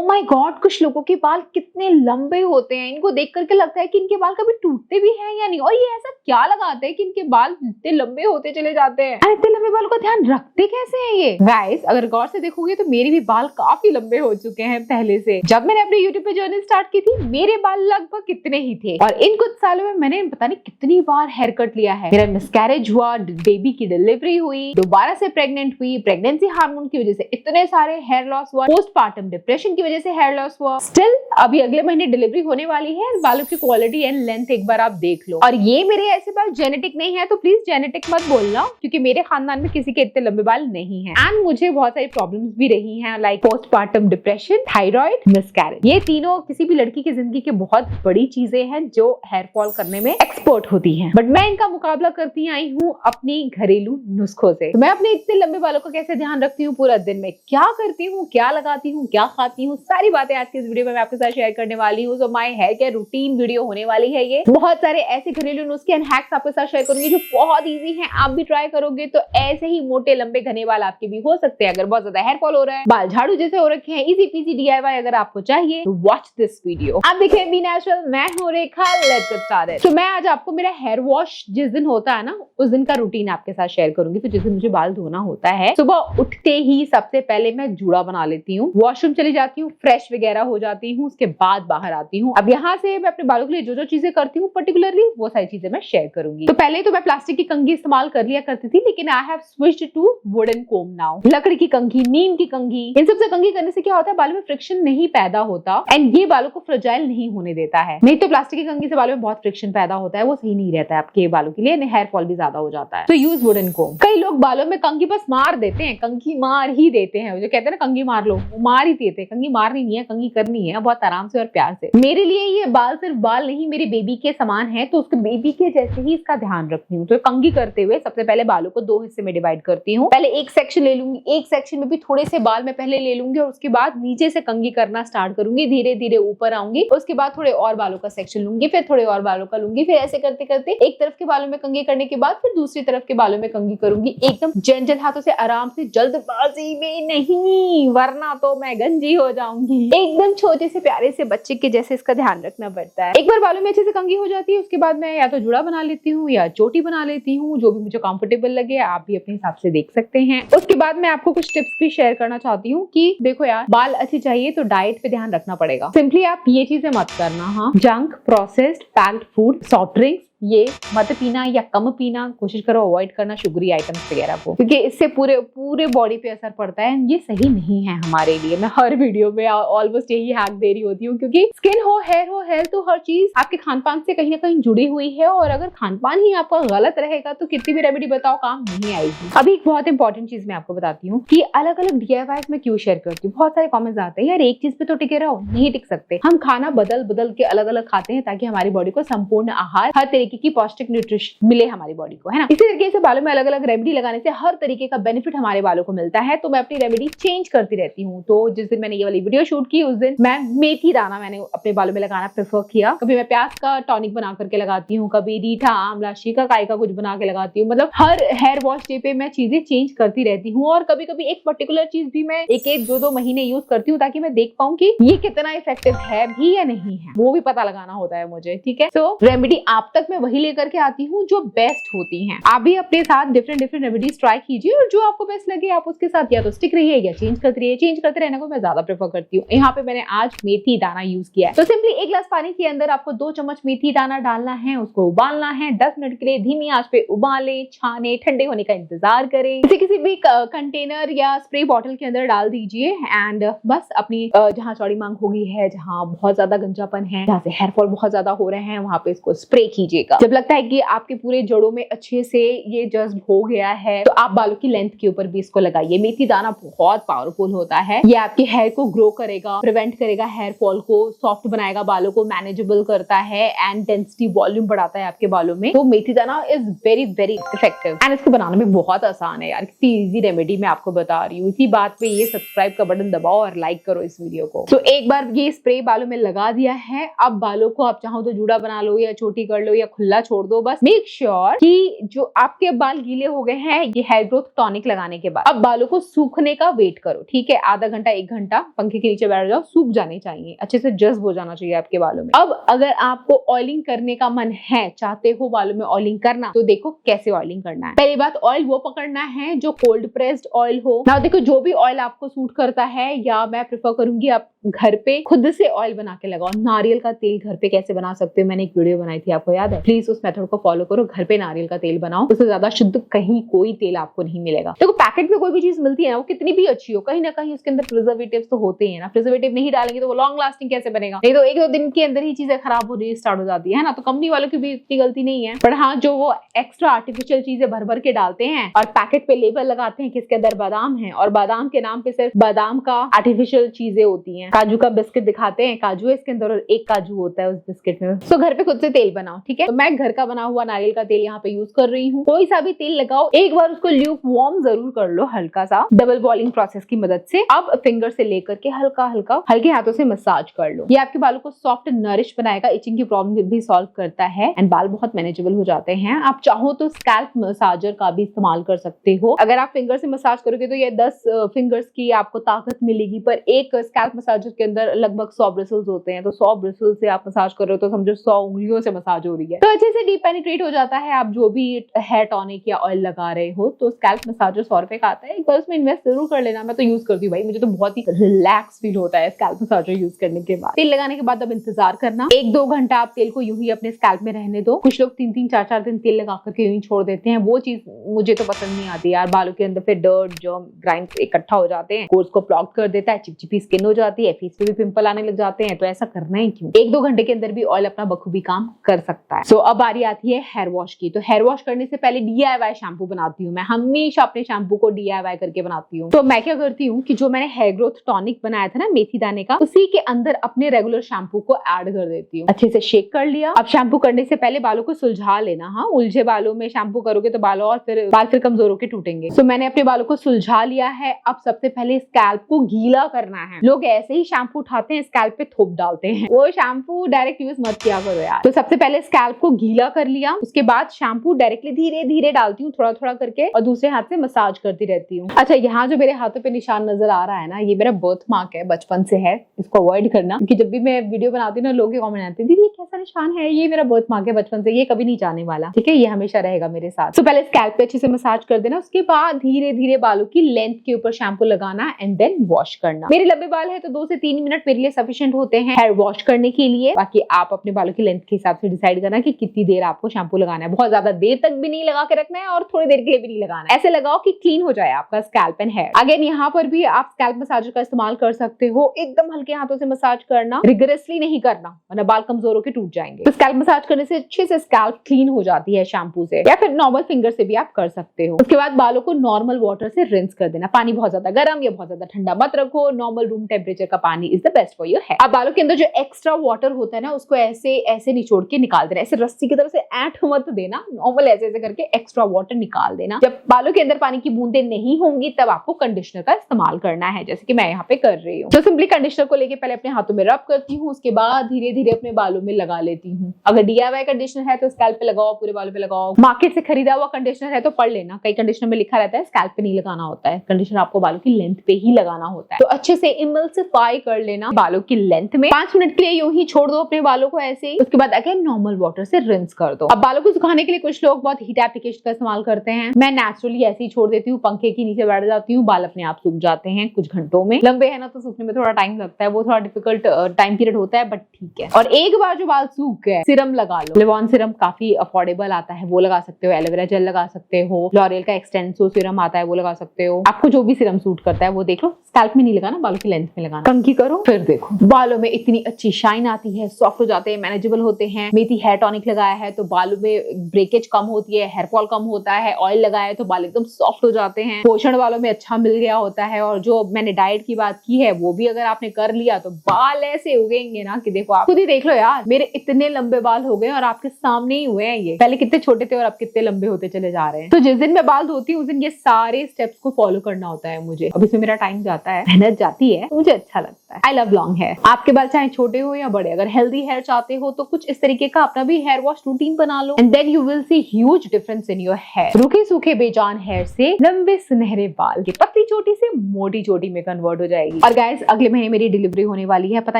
My God, कुछ लोगों के बाल कितने लंबे होते हैं, इनको देख करके लगता है कि इनके बाल कभी टूटते भी हैं या नहीं। और ये ऐसा क्या लगाते हैं कि इनके बाल इतने लंबे होते चले जाते हैं। इतने लंबे बालों का ध्यान रखते कैसे हैं ये गाइस? अगर गौर से देखोगे तो मेरे भी बाल काफी लंबे हो चुके हैं पहले से। जब मैंने अपने यूट्यूब पे जर्नी स्टार्ट की थी मेरे बाल लगभग कितने ही थे, और इन कुछ सालों में मैंने पता नहीं कितनी बार हेयर कट लिया है। मेरा मिसकैरेज हुआ, बेबी की डिलीवरी हुई, दोबारा से प्रेग्नेंट हुई, प्रेगनेंसी हार्मोन की वजह से इतने सारे हेयर लॉस हुआ, पोस्टपार्टम डिप्रेशन की वजह से हेयर लॉस हुआ। स्टिल अभी अगले महीने डिलीवरी होने वाली है। बालों की क्वालिटी एंड लेंथ एक बार आप देख लो। और ये मेरे ऐसे बाल जेनेटिक नहीं है, तो प्लीज जेनेटिक मत बोलना, क्योंकि मेरे खानदान में किसी के इतने लंबे बाल नहीं है। एंड मुझे बहुत सारी प्रॉब्लम्स भी रही हैं, like postpartum depression, thyroid, miscarriage. ये तीनों किसी भी लड़की की जिंदगी की बहुत बड़ी चीजें हैं जो हेयर फॉल करने में एक्सपर्ट होती हैं। बट मैं इनका मुकाबला करती आई हूँ अपनी घरेलू नुस्खों से। तो मैं अपने इतने लंबे बालों का कैसे ध्यान रखती हूँ, पूरा दिन में क्या करती हूँ, क्या लगाती हूँ, क्या खाती हूँ, सारी बातें आज की इस वीडियो में मैं आपके साथ शेयर करने वाली हूँ। So my hair care routine video होने वाली है ये। बहुत सारे ऐसे घरेलू नुस्खे एंड हैक्स आपके साथ शेयर करूंगी जो बहुत इजी हैं। आप भी ट्राई करोगे तो ऐसे ही मोटे लंबे घने बाल आपके भी हो सकते हैं। अगर बहुत ज्यादा हेयर फॉल हो रहा है, बाल झाड़ू जैसे हो रखे हैं, इजी पीजी DIY अगर आपको चाहिए तो वॉच दिस वीडियो। आप देखें बी नेचुरल, मैं हूँ रेखा, लेट्स गेट स्टार्टेड। तो मैं आज आपको मेरा हेयर वॉश जिस दिन होता है ना, उस दिन का रूटीन आपके साथ शेयर करूंगी। तो जिस दिन मुझे बाल धोना होता है, सुबह उठते ही सबसे पहले मैं जूड़ा बना लेती हूँ, वॉशरूम चली जाती हूँ, फ्रेश वगैरह हो जाती हूँ, उसके बाद बाहर आती हूँ। अब यहाँ से मैं अपने बालों के लिए जो जो चीजें करती हूँ पर्टिकुलरली वो सारी चीजें मैं शेयर करूंगी। तो पहले तो मैं प्लास्टिक की कंघी इस्तेमाल कर लिया करती थी, लेकिन I have switched to wooden comb now. लकड़ी की कंघी, नीम की कंघी, इन सबसे कंघी करने से क्या होता है, बालों में फ्रिक्शन नहीं पैदा होता एंड ये बालों को फ्रेजाइल नहीं होने देता है। नहीं तो प्लास्टिक की कंघी से बालों में बहुत फ्रिक्शन पैदा होता है, वो सही नहीं रहता है आपके बालों के लिए, हेयर फॉल भी ज्यादा हो जाता है। तो यूज वुडन कोम। कई लोग बालों में कंघी बस मार देते हैं, कंघी मार ही देते हैं, जो कहते हैं ना कंघी मार लो, वो मार ही देते हैं। कंघी मारनी नहीं है, कंघी करनी है बहुत आराम से और प्यार से। मेरे लिए ये बाल सिर्फ बाल नहीं, मेरी बेबी के समान है, तो उसके बेबी के जैसे ही इसका ध्यान रखती हूँ। तो कंघी करते हुए सबसे पहले बालों को 2 हिस्से में डिवाइड करती हूँ। पहले एक सेक्शन ले लूंगी, एक सेक्शन में भी थोड़े से बाल मैं पहले ले लूंगी और उसके बाद नीचे से कंघी करना स्टार्ट करूंगी, धीरे धीरे ऊपर आऊंगी, उसके बाद थोड़े और बालों का सेक्शन लूंगी, फिर थोड़े और बालों का लूंगी, फिर ऐसे करते करते एक तरफ के बालों में कंघी करने के बाद फिर दूसरी तरफ के बालों में कंघी करूंगी, एकदम जंजल हाथों से, आराम से, जल्दबाजी में नहीं, वरना तो मैं गंजी हो जाऊंगी। एकदम छोटे से प्यारे से बच्चे के जैसे इसका ध्यान रखना पड़ता है। एक बार बालों में अच्छे से कंघी हो जाती है, उसके बाद मैं या तो जुड़ा बना लेती हूँ या चोटी बना लेती हूँ, जो भी मुझे कंफर्टेबल लगे। आप भी अपने हिसाब से देख सकते हैं। उसके बाद मैं आपको कुछ टिप्स भी शेयर करना चाहती हूँ कि देखो यार, बाल अच्छी चाहिए तो डाइट पे ध्यान रखना पड़ेगा। सिंपली आप ये चीजें मत करना, हाँ, junk, processed, packed food, soft drinks ये मत पीना या कम पीना, कोशिश करो अवॉइड करना शुगरी आइटम्स वगैरह को, क्योंकि इससे पूरे बॉडी पे असर पड़ता है। ये सही नहीं है हमारे लिए। मैं हर वीडियो में ऑलमोस्ट यही हैक दे रही होती हूँ, क्योंकि स्किन हो, हेयर हो, हेल्थ हो, हर चीज आपके खान पान से कहीं ना कहीं जुड़ी हुई है। और अगर खान पान ही आपका गलत रहेगा तो कितनी भी रेमेडी बताओ काम नहीं आएगी। अभी एक बहुत इंपॉर्टेंट चीज मैं आपको बताती हूँ कि अलग अलग DIY में क्यों शेयर करती हूँ। बहुत सारे कमेंट्स आते हैं, यार एक चीज पे तो टिके रहो, नहीं टिक सकते। हम खाना बदल बदल के अलग अलग खाते हैं ताकि हमारी बॉडी को संपूर्ण आहार, हर तरीके की पौष्टिक न्यूट्रिशन मिले हमारी बॉडी को, है ना। इसी तरीके से बालों में अलग अलग रेमेडी लगाने से हर तरीके का बेनिफिट हमारे बालों को मिलता है। तो मैं अपनी रेमेडी चेंज करती रहती हूँ। तो जिस दिन मैंने ये वाली वीडियो शूट की उस दिन मैं मेथी दाना मैंने अपने बालों में लगाना प्रेफर किया। कभी मैं प्याज का टॉनिक बना करके लगाती हूँ, कभी रीठा, आंवला, शिकाकाई का कुछ बना के लगाती हूँ। मतलब हर हेयर वॉश डे पे मैं चीजें चेंज करती रहती हूँ। और कभी कभी एक पर्टिकुलर चीज भी मैं एक 2 महीने यूज करती हूँ, ताकि मैं देख पाऊँ कि ये कितना इफेक्टिव है भी या नहीं है, वो भी पता लगाना होता है मुझे, ठीक है। तो रेमेडी आप तक मैं वही लेकर के आती हूँ जो बेस्ट होती हैं। आप भी अपने साथ डिफरेंट रेमेडीज ट्राई कीजिए और जो आपको बेस्ट लगे आप उसके साथ या तो स्टिक रहिए या चेंज करते रहिए। चेंज करते रहने को मैं ज्यादा प्रेफर करती हूँ। यहाँ पे मैंने आज मेथी दाना यूज किया है। तो सिंपली 1 गिलास पानी के अंदर आपको 2 चम्मच मेथी दाना डालना है, उसको उबालना है। 10 मिनट के लिए धीमी आंच पे उबाले, छाने, ठंडे होने का इंतजार करें। इसे किसी भी कंटेनर या स्प्रे बॉटल के अंदर डाल दीजिए एंड बस अपनी जहाँ चौड़ी मांग हो गई है, जहाँ बहुत ज्यादा गंजापन है, जहाँ से हेयर फॉल बहुत ज्यादा हो रहे हैं, वहां पे इसको स्प्रे कीजिएगा। जब लगता है कि आपके पूरे जड़ों में अच्छे से ये जज्ब हो गया है तो आप बालों की लेंथ के ऊपर भी इसको लगाइए। मेथी दाना बहुत पावरफुल होता है। ये आपके हेयर को ग्रो करेगा, प्रिवेंट करेगा हेयर फॉल को, सॉफ्ट बनाएगा, बालों को मैनेजेबल करता है एंड डेंसिटी वॉल्यूम बढ़ाता है आपके बालों में। तो मेथी दाना इज वेरी इफेक्टिव एंड इसको बनाना में बहुत आसान है यार। कितनी इजी रेमेडी मैं आपको बता रही हूँ। इसी बात पे ये सब्सक्राइब का बटन दबाओ और लाइक करो इस वीडियो को। तो एक बार ये स्प्रे बालों में लगा दिया है, अब बालों को आप चाहो तो जूड़ा बना लो या छोटी कर लो या खुला छोड़ दो। बस मेक श्योर कि जो आपके बाल गीले हो गए हैं ये हेयर ग्रोथ टॉनिक लगाने के बाद, अब बालों को सूखने का वेट करो, ठीक है। आधा घंटा 1 घंटा पंखे के नीचे बैठ जाओ, सूख जाने चाहिए, अच्छे से जज्ब हो जाना चाहिए आपके बालों में। अब अगर आपको ऑयलिंग करने का मन है, चाहते हो बालों में ऑयलिंग करना, तो देखो कैसे ऑयलिंग करना है। पहली बात, ऑयल वो पकड़ना है जो कोल्ड प्रेस्ड ऑयल हो ना। देखो जो भी ऑयल आपको सूट करता है, या मैं प्रेफर करूंगी आप घर पे खुद से ऑयल बना के लगाओ। नारियल का तेल घर पे कैसे बना सकते हो, मैंने एक वीडियो बनाई थी, आपको याद है? प्लीज उस मेथड को फॉलो करो, घर पे नारियल का तेल बनाओ, उससे ज्यादा शुद्ध कहीं कोई तेल आपको नहीं मिलेगा। देखो पैकेट में कोई भी चीज मिलती है ना, वो कितनी भी अच्छी हो, कहीं ना कहीं उसके अंदर प्रिजर्वेटिव्स तो होते हैं ना। प्रिजर्वेटिव नहीं डालेंगे तो वो लॉन्ग लास्टिंग कैसे बनेगा? नहीं तो 1-2 दिन के अंदर ही चीजें खराब होनी स्टार्ट हो जाती है ना। तो कंपनी वालों की भी इतनी गलती नहीं है, पर हाँ जो वो एक्स्ट्रा आर्टिफिशियल चीजें भर भर के डालते हैं और पैकेट पे लेबल लगाते हैं किसके अंदर बादाम है, और बादाम के नाम पे सिर्फ बादाम का आर्टिफिशियल चीजें होती हैं। काजू का बिस्किट दिखाते हैं, काजू है इसके अंदर और एक काजू होता है उस बिस्किट में। तो घर पे खुद से तेल बनाओ, ठीक है। तो मैं घर का बना हुआ नारियल का तेल यहाँ पे यूज कर रही हूँ। कोई सा भी तेल लगाओ, एक बार उसको ल्यूक वार्म जरूर कर लो, हल्का सा डबल बॉइलिंग प्रोसेस की मदद से। अब फिंगर से लेकर के हल्का हल्का हल्के हाथों से मसाज कर लो। ये आपके बालों को सॉफ्ट नरिश बनाएगा, इचिंग की प्रॉब्लम भी सॉल्व करता है एंड बाल बहुत मैनेजेबल हो जाते हैं। आप चाहो तो स्कैल्प मसाजर का भी इस्तेमाल कर सकते हो। अगर आप फिंगर से मसाज करोगे तो ये 10 फिंगर्स की आपको ताकत मिलेगी, पर एक स्कैल्प मसाजर के अंदर लगभग 100 ब्रिसल्स होते हैं। तो 100 ब्रिसल्स से आप मसाज कर रहे हो तो समझो 100 उंगलियों से मसाज हो रही है, तो अच्छे से डीप पेनिट्रेट हो जाता है। आप जो भी हेयर टॉनिक या ऑयल लगा रहे हो, तो स्कैल्प मसाजर 100 रुपए का आता है, एक बार उसमें इन्वेस्ट जरूर कर लेना। मैं तो यूज करती हूँ भाई, मुझे तो बहुत ही रिलैक्स फील होता है स्कैल्प मसाजर यूज करने के बाद। तेल लगाने के बाद अब इंतजार करना, 1-2 घंटा आप तेल को यूं ही अपने स्कैल्प में रहने दो। कुछ लोग 3-3, 4-4 दिन तेल लगा करके यूं ही छोड़ देते हैं, वो चीज मुझे तो पसंद नहीं आती यार। बालों के अंदर फिर डर्ट, जर्म, ग्राइंड्स इकट्ठा हो जाते हैं, कोर्स को ब्लॉक कर देता है, चिपचिपी स्किन हो जाती है, फेस पे भी पिंपल आने लग जाते हैं। तो ऐसा करना ही क्यों? 1-2 घंटे के अंदर भी ऑयल अपना बखूबी काम कर सकता है। सो अब बारी आती है हेयर वॉश की। तो हेयर वॉश करने से पहले DIY शैम्पू बनाती हूँ मैं, हमेशा अपने शैम्पू को DIY करके बनाती हूँ। तो मैं क्या करती हूँ कि जो मैंने हेयर ग्रोथ टॉनिक बनाया था ना मेथी दाने का, उसी के अंदर अपने रेगुलर शैम्पू को ऐड कर देती हूँ। अच्छे से शेक कर लिया। अब शैम्पू करने से पहले बालों को सुलझा लेना। हाँ, उलझे बालों में शैम्पू करोगे तो बाल फिर कमजोर होकर टूटेंगे। तो मैंने अपने बालों को सुलझा लिया है। अब सबसे पहले स्कैल्प को गीला करना है। लोग ऐसे ही शैम्पू उठाते हैं, स्कैल्प पे थोप डालते हैं, वो शैम्पू डायरेक्ट यूज मत किया करो यार। तो सबसे पहले स्कैल्प को गीला कर लिया, उसके बाद शैम्पू डायरेक्टली धीरे धीरे डालती हूँ, थोड़ा थोड़ा करके, और दूसरे हाथ से मसाज करती रहती हूँ। अच्छा, यहाँ जो मेरे हाथों पे निशान नजर आ रहा है ना, ये मेरा बर्थ मार्क है, बचपन से है, इसको अवॉइड करना, क्योंकि जब भी मैं वीडियो बनाती हूँ ना, लोग कमेंट आते हैं, दीदी ये कैसा निशान है? ये मेरा बर्थ मार्क है बचपन से, ये कभी नहीं जाने वाला, ठीक है, ये हमेशा रहेगा मेरे साथ। तो पहले स्कैल्प पे अच्छे से मसाज कर देना, उसके बाद धीरे धीरे बालों की लेंथ के ऊपर शैम्पू लगाना एंड देन वॉश करना। मेरे लंबे बाल है तो 2 से 3 मिनट मेरे लिए सफिशिएंट होते हैं हेयर वॉश करने के लिए। बाकी आप अपने बालों की लेंथ के हिसाब से डिसाइड करना कि कितनी देर आपको शैम्पू लगाना है। बहुत ज्यादा देर तक भी नहीं लगा के रखना है और थोड़ी देर के लिए भी नहीं लगाना है। ऐसे लगाओ कि क्लीन हो जाए आपका स्कैल्प एंड हेयर। अगेन यहाँ पर भी आप स्कैल्प मसाजर का इस्तेमाल कर सकते हो। एकदम हल्के हाथों से मसाज करना, रिगरसली नहीं करना, वरना बाल कमजोर होकर टूट जाएंगे। तो स्कैल्प मसाज करने से अच्छे से स्कैल्प क्लीन हो जाती है शैम्पू से, या फिर नॉर्मल फिंगर से भी आप कर सकते हो। उसके बाद बालों को नॉर्मल वाटर से रिंस कर देना। पानी बहुत ज्यादा गर्म या बहुत ज्यादा ठंडा मत रखो, नॉर्मल रूम टेम्परेचर का पानी is the best for your hair. अब बालों के अंदर जो एक्स्ट्रा वाटर होता है ना, उसको ऐसे ऐसे निचोड़ के निकाल देना, ऐसे रस्सी की तरफ से ऐंठ मत देना, नॉर्मल ऐसे ऐसे करके एक्स्ट्रा वाटर निकाल देना। जब बालों के अंदर पानी की बूंदे नहीं होंगी तब आपको कंडीशनर का इस्तेमाल करना है, जैसे कि मैं यहाँ पे कर रही हूँ। तो सिंपली कंडीशनर को लेके पहले अपने हाथों में रब करती हूँ, उसके बाद धीरे धीरे अपने बालों में लगा लेती हूँ। अगर DIY कंडीशनर है तो स्कैल्प पे लगाओ, पूरे बालों पे लगाओ। मार्केट से खरीदा हुआ कंडीशनर है तो पढ़ लेना, कई कंडीशनर में लिखा रहता है स्कैल्प पे नहीं लगाना होता है, कंडीशनर आपको बालों की लेंथ पे ही लगाना होता है। तो अच्छे से इमल्सिफाई कर लेना बालों की लेंथ में। 5 मिनट के लिए यूं ही छोड़ दो अपने बालों को ऐसे ही। उसके बाद अगेन नॉर्मल वाटर से रिंस कर दो। अब बालों को सुखाने के लिए कुछ लोग बहुत हीट एप्लीकेशन का इस्तेमाल करते हैं, मैं नेचुरली ऐसे ही छोड़ देती हूँ, पंखे के नीचे बैठ जाती हूँ, बाल अपने आप सूख जाते हैं कुछ घंटों में। लंबे है ना तो सूखने में थोड़ा टाइम लगता है, वो थोड़ा डिफिकल्ट टाइम पीरियड होता है, बट ठीक है। और एक बार जो बाल सूख गए, सिरम लगा लो। लिवॉन सिरम काफी अफोर्डेबल आता है, वो लगा सकते हो। एलोवेरा जेल लगा सकते हो, लॉरियल का एक्सटेंसो सिरम आता है, वो लगा सकते हो। आपको जो भी सिरम सूट करता है वो देख लो। स्कैल्प में नहीं लगाना, बालों की लेंथ में लगाना। कंघी करो, फिर देखो बालों में इतनी अच्छी शाइन आती है, सॉफ्ट हो जाते हैं, मैनेजेबल होते हैं। मेथी हेयर टॉनिक लगाया है तो बालों में ब्रेकेज कम होती है, हेयर फॉल कम होता है। ऑयल लगाया है तो बाल एकदम सॉफ्ट हो जाते हैं, पोषण बालों में अच्छा मिल गया होता है। और जो मैंने डाइट की बात की है वो भी अगर आपने कर लिया तो बाल ऐसे उगेंगे ना कि देखो, आप खुद ही देख लो यार, मेरे इतने लंबे बाल हो गए और आपके सामने ही हुए हैं। ये पहले कितने छोटे थे और अब कितने लंबे होते चले जा रहे हैं। तो जिस दिन मैं बाल धोती हूँ उस दिन ये सारे स्टेप्स को फॉलो करना होता है मुझे। अब इसमें मेरा टाइम जाता है, मेहनत जाती है, मुझे अच्छा लगता है। I love long hair. आपके बाल चाहे छोटे हो या बड़े, अगर हेल्दी हेयर चाहते हो तो कुछ इस तरीके का अपना भी हेयर वॉश रूटीन बना लो and then you will see huge difference in your hair. रूखे सूखे बेजान हेयर से लंबे सुनहरे बाल की पतली चोटी से मोटी चोटी में कन्वर्ट हो जाएगी। और गाइस अगले महीने मेरी डिलीवरी होने वाली है, पता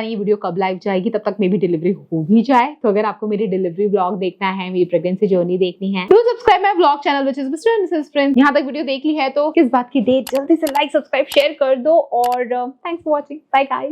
नहीं ये वीडियो कब लाइव जाएगी, तब तक मे भी डिलीवरी हो भी जाए। तो अगर आपको मेरी डिलीवरी व्लॉग देखना है, मेरी प्रेगनेंसी जर्नी देखनी है, do subscribe my vlog channel which is mister and Mrs Prince. यहाँ तक वीडियो देख ली है तो किस बात की देर, जल्दी से लाइक सब्सक्राइब शेयर कर दो और thanks for watching. Bye guys.